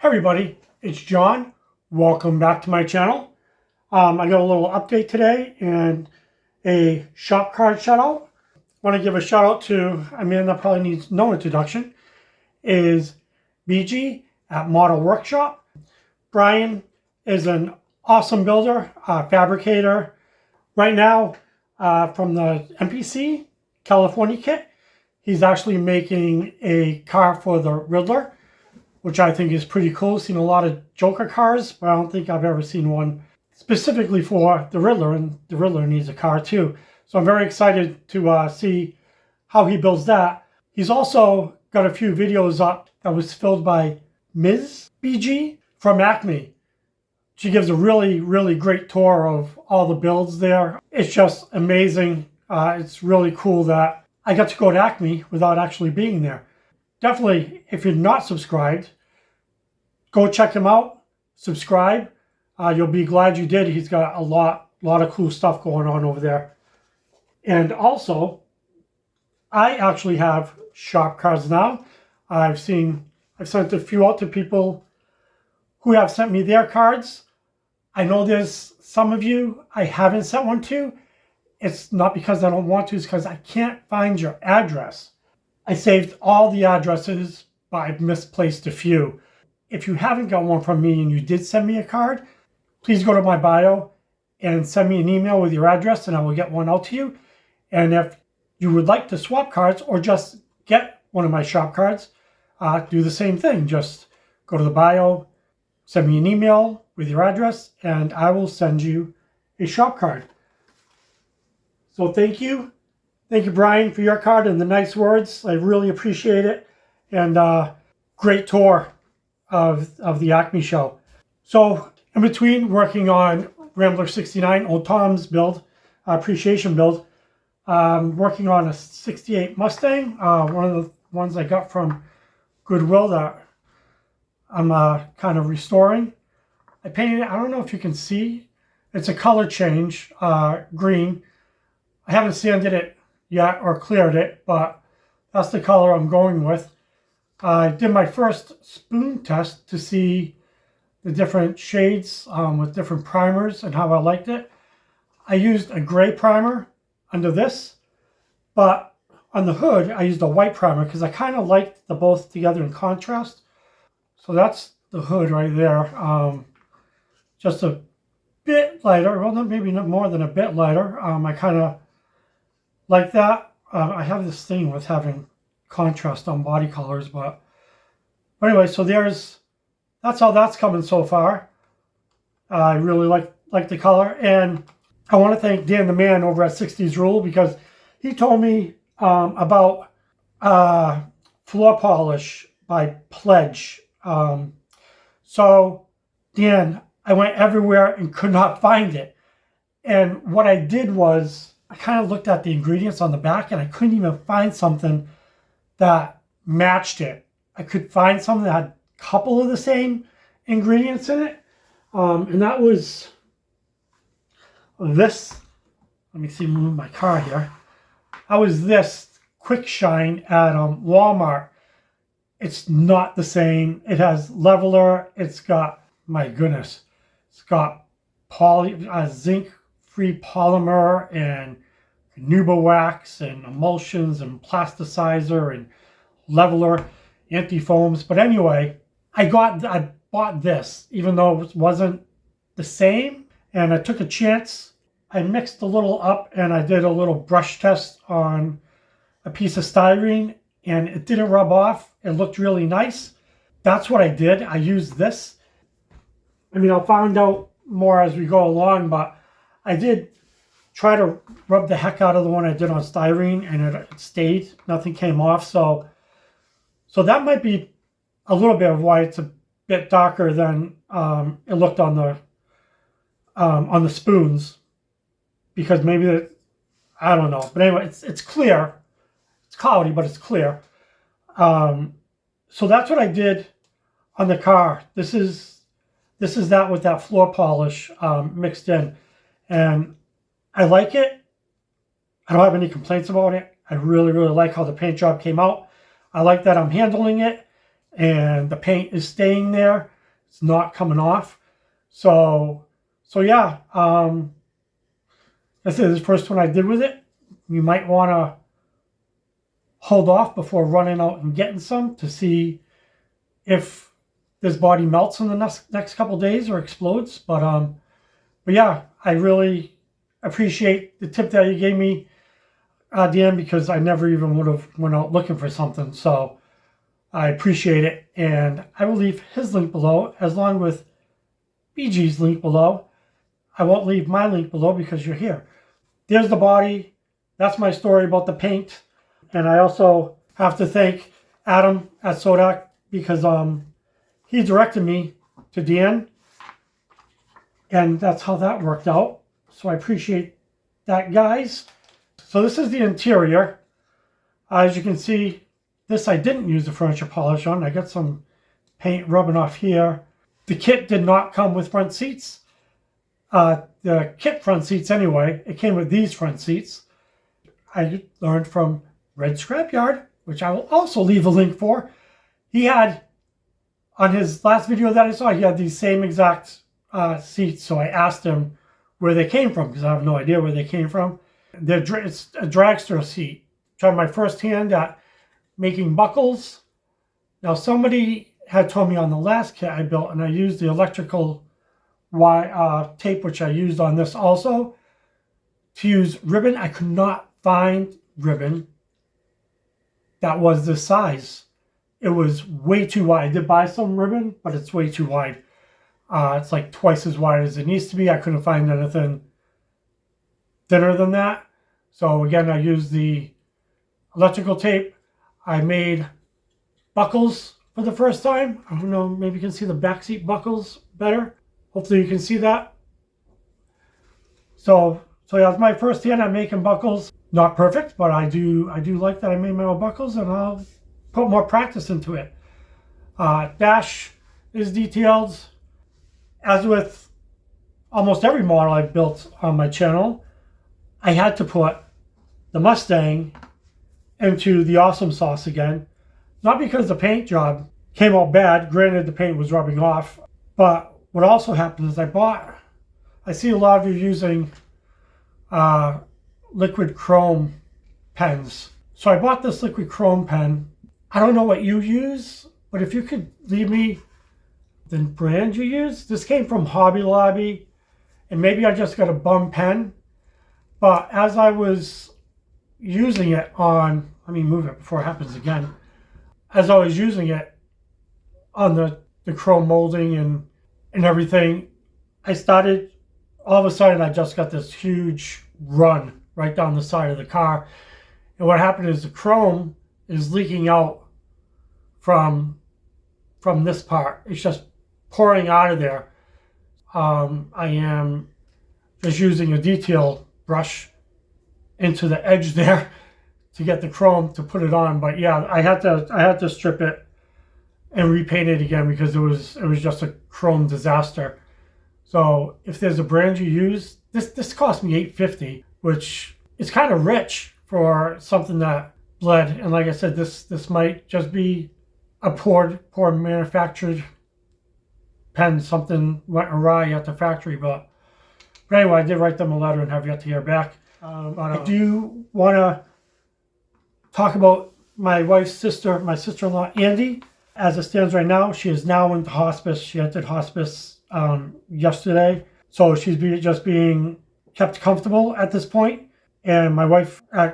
Hi everybody, it's John. Welcome back to my channel. I got a little update today and a shop card shout out. I want to give a shout out to a man that probably needs no introduction, is BG at Model Workshop. Brian is an awesome builder, fabricator. Right now, from the MPC California kit, he's actually making a car for the Riddler, which I think is pretty cool. Seen a lot of Joker cars, but I don't think I've ever seen one specifically for the Riddler, and the Riddler needs a car too. So I'm very excited to see how he builds that. He's also got a few videos up that was filmed by Ms. BG from Acme. She gives a really, really great tour of all the builds there. It's just amazing. It's really cool that I got to go to Acme without actually being there. Definitely, if you're not subscribed, go check him out, subscribe. You'll be glad you did. He's got a lot of cool stuff going on over there. And also, I actually have shop cards now. I've sent a few out to people who have sent me their cards. I know there's some of you I haven't sent one to. It's not because I don't want to, it's because I can't find your address. I saved all the addresses, but I've misplaced a few. If you haven't got one from me and you did send me a card, please go to my bio and send me an email with your address and I will get one out to you. And if you would like to swap cards or just get one of my shop cards, do the same thing. Just go to the bio, send me an email with your address, and I will send you a shop card. So thank you. Thank you, Brian, for your card and the nice words. I really appreciate it. And great tour of the Acme show. So in between working on Rambler 69, Old Tom's build, appreciation build, working on a 68 Mustang, one of the ones I got from Goodwill that I'm kind of restoring. I painted it, I don't know if you can see, it's a color change, green. I haven't sanded it yet or cleared it, but that's the color I'm going with. I did my first spoon test to see the different shades with different primers and how I liked it. I used a gray primer under this, but on the hood I used a white primer because I kind of liked the both together in contrast. So that's the hood right there. Just a bit lighter, well, maybe not more than a bit lighter. I kind of like that. I have this thing with having contrast on body colors, but anyway, so that's how that's coming so far. I really like the color, and I want to thank Dan the man over at 60s Rule because he told me about floor polish by Pledge. So Dan, I went everywhere and could not find it, and what I did was I kind of looked at the ingredients on the back and I couldn't even find something that matched it. I could find something that had a couple of the same ingredients in it. And that was this. Let me see, move my car here. That was this Quick Shine at Walmart. It's not the same. It has leveler. It's got, my goodness, it's got zinc-free polymer and Nuba wax and emulsions and plasticizer and leveler, anti-foams. But anyway, I bought this, even though it wasn't the same, and I took a chance. I mixed a little up and I did a little brush test on a piece of styrene and it didn't rub off. It looked really nice. That's what I did. I used this. I mean, I'll find out more as we go along, but I did try to rub the heck out of the one I did on styrene and it stayed. Nothing came off. So that might be a little bit of why it's a bit darker than it looked on the spoons, because maybe I don't know. But anyway, it's clear. It's cloudy, but it's clear. So that's what I did on the car. This is that with that floor polish mixed in, and I like it. I don't have any complaints about it. I really, really like how the paint job came out. I like that I'm handling it and the paint is staying there. It's not coming off. So yeah. This is the first one I did with it. You might want to hold off before running out and getting some to see if this body melts in the next couple days or explodes. But yeah, I really appreciate the tip that you gave me, Dan, because I never even would have went out looking for something. So I appreciate it, and I will leave his link below, as long with BG's link below. I won't leave my link below because you're here. There's the body. That's my story about the paint. And I also have to thank Adam at Sodak, because he directed me to Dan, and that's how that worked out. So I appreciate that, guys. So this is the interior. As you can see, this I didn't use the furniture polish on. I got some paint rubbing off here. The kit did not come with front seats. The kit front seats anyway, it came with these front seats. I learned from Red Scrapyard, which I will also leave a link for. He had, on his last video that I saw, he had these same exact seats. So I asked him where they came from, because I have no idea where they came from. It's a dragster seat. Tried my first hand at making buckles. Now, somebody had told me on the last kit I built, and I used the electrical tape, which I used on this also, to use ribbon. I could not find ribbon that was this size. It was way too wide. I did buy some ribbon, but it's way too wide. It's like twice as wide as it needs to be. I couldn't find anything thinner than that. So again, I used the electrical tape. I made buckles for the first time. I don't know, maybe you can see the backseat buckles better. Hopefully you can see that. So yeah, it's my first hand at making buckles. Not perfect, but I do like that I made my own buckles, and I'll put more practice into it. Dash is detailed. As with almost every model I've built on my channel, I had to put the Mustang into the awesome sauce again. Not because the paint job came out bad. Granted, the paint was rubbing off. But what also happened is I see a lot of you using liquid chrome pens. So I bought this liquid chrome pen. I don't know what you use, but if you could leave me the brand you use. This came from Hobby Lobby, and maybe I just got a bum pen. But as I was using it on, let me move it before it happens again. As I was using it on the chrome molding and everything, I started, all of a sudden I just got this huge run right down the side of the car. And what happened is the chrome is leaking out from this part. It's just pouring out of there. I am just using a detail brush into the edge there to get the chrome to put it on. But yeah, I had to strip it and repaint it again because it was just a chrome disaster. So if there's a brand you use, this cost me $8.50, which is kind of rich for something that bled. And like I said, this might just be a poor manufactured pen. Something went awry at the factory, but anyway, I did write them a letter and have yet to hear back. I do want to talk about my wife's sister, my sister-in-law, Andy. As it stands right now, she is now into hospice. She entered hospice yesterday. So she's just being kept comfortable at this point. And my wife, as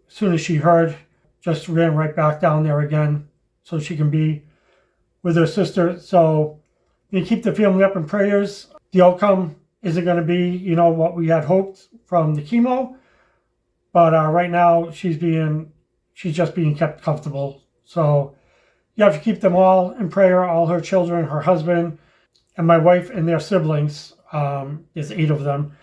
soon as she heard, just ran right back down there again so she can be with her sister. So you keep the family up in prayers. The outcome isn't going to be, what we had hoped from the chemo. But right now, she's just being kept comfortable. So you have to keep them all in prayer, all her children, her husband, and my wife and their siblings. There's 8 of them.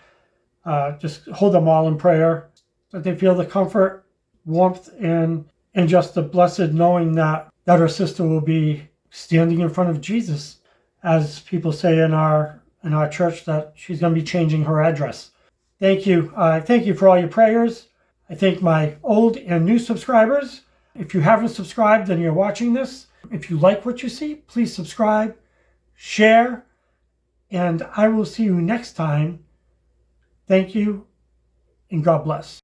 Just hold them all in prayer, that they feel the comfort, warmth, and just the blessed knowing that her sister will be standing in front of Jesus, as people say in our church, that she's going to be changing her address. Thank you. Thank you for all your prayers. I thank my old and new subscribers. If you haven't subscribed and you're watching this, if you like what you see, please subscribe. share, and I will see you next time. Thank you, and God bless.